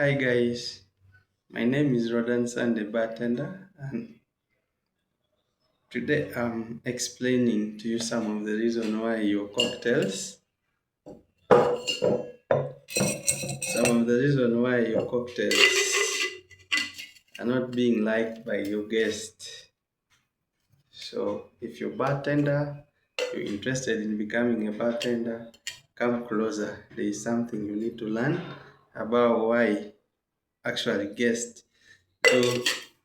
Hi guys, my name is Rodan Sunday Bartender, and today I'm explaining to you some of the reason why your cocktails, some of the reason why your cocktails are not being liked by your guests. So if you're bartender, you're interested in becoming a bartender, come closer. There is something you need to learn about why actually guests do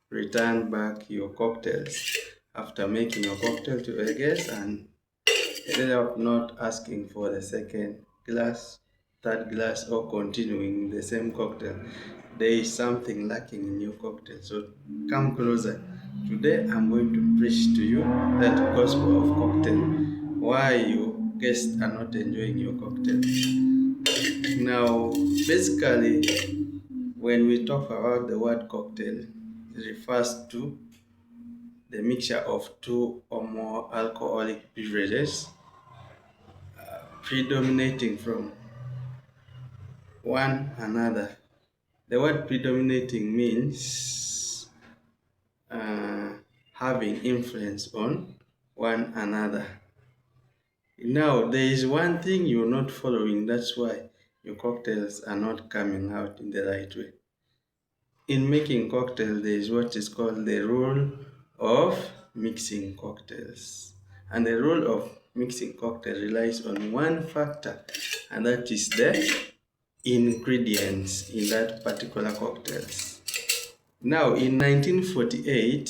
return back your cocktails after making a cocktail to a guest and ended up not asking for the second glass, third glass, or continuing the same cocktail. There is something lacking in your cocktail. So come closer. Today I'm going to preach to you that gospel of cocktail. Why you guests are not enjoying your cocktail. Now, basically, when we talk about the word cocktail, it refers to the mixture of two or more alcoholic beverages predominating from one another. The word predominating means having influence on one another. Now, there is one thing you're not following, that's why your cocktails are not coming out in the right way. In making cocktail, there is what is called the rule of mixing cocktails. And the rule of mixing cocktail relies on one factor, and that is the ingredients in that particular cocktails. Now, in 1948,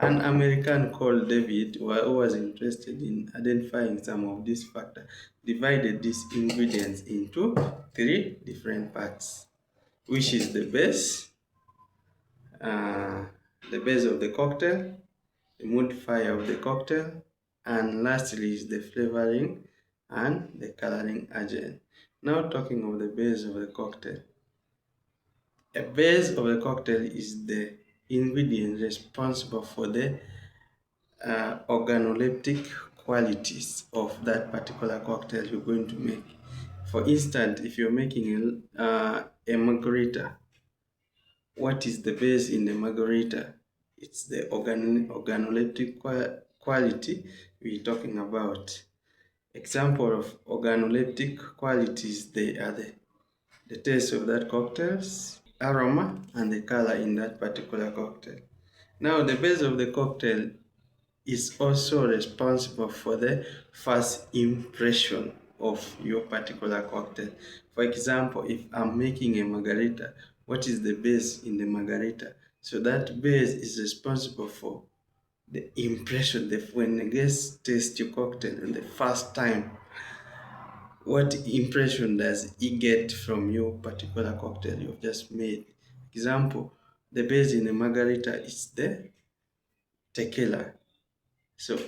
an American called David, who was interested in identifying some of these factors, divided these ingredients into three different parts, which is uh, the base of the cocktail, the modifier of the cocktail, and lastly is the flavoring and the coloring agent. Now talking of the base of the cocktail. A base of the cocktail is the ingredient responsible for the organoleptic qualities of that particular cocktail you're going to make. For instance, if you're making a margarita, what is the base in the margarita? It's the organoleptic quality we're talking about. Example of organoleptic qualities, they are the taste of that cocktail's aroma and the color in that particular cocktail. Now, the base of the cocktail is also responsible for the first impression of your particular cocktail. For example, if I'm making a margarita, what is the base in the margarita? So that base is responsible for the impression that when the guest tastes your cocktail and the first time, what impression does he get from your particular cocktail you've just made? Example, the base in the margarita is the tequila. So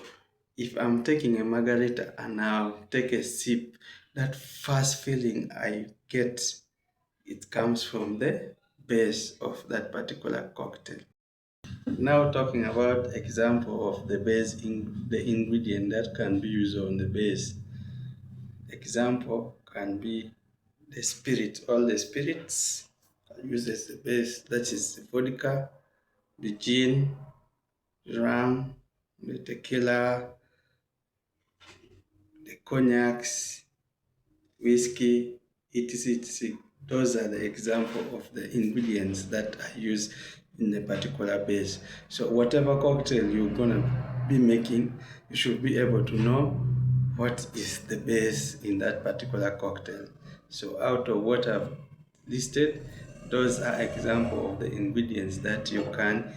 if I'm taking a margarita and I'll take a sip, that first feeling I get, it comes from the base of that particular cocktail. Now talking about example of the base in the ingredient that can be used on the base. Example can be the spirit. All the spirits are used as the base. That is the vodka, the gin, rum, the tequila, the cognacs, whiskey, etc. etc. Those are the example of the ingredients that are used in a particular base. So whatever cocktail you're gonna be making, you should be able to know what is the base in that particular cocktail. So out of what I've listed, those are example of the ingredients that you can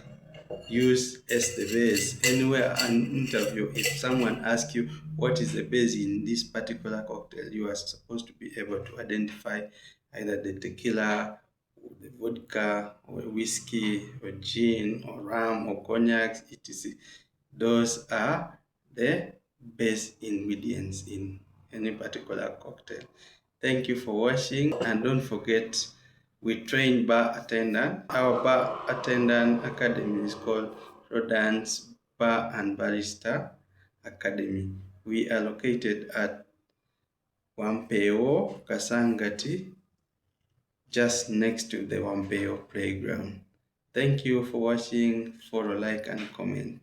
use as the base. Anywhere an interview, if someone asks you what is the base in this particular cocktail, you are supposed to be able to identify either the tequila, or the vodka, or whiskey, or gin, or rum, or cognac, etc. Those are the base ingredients in any particular cocktail. Thank you for watching, and don't forget, we train bar attendant. Our bar attendant academy is called Rodans Bar and Barista Academy. We are located at Wampeo, Kasangati, just next to the Wambeo playground. Thank you for watching. Follow, like, and comment.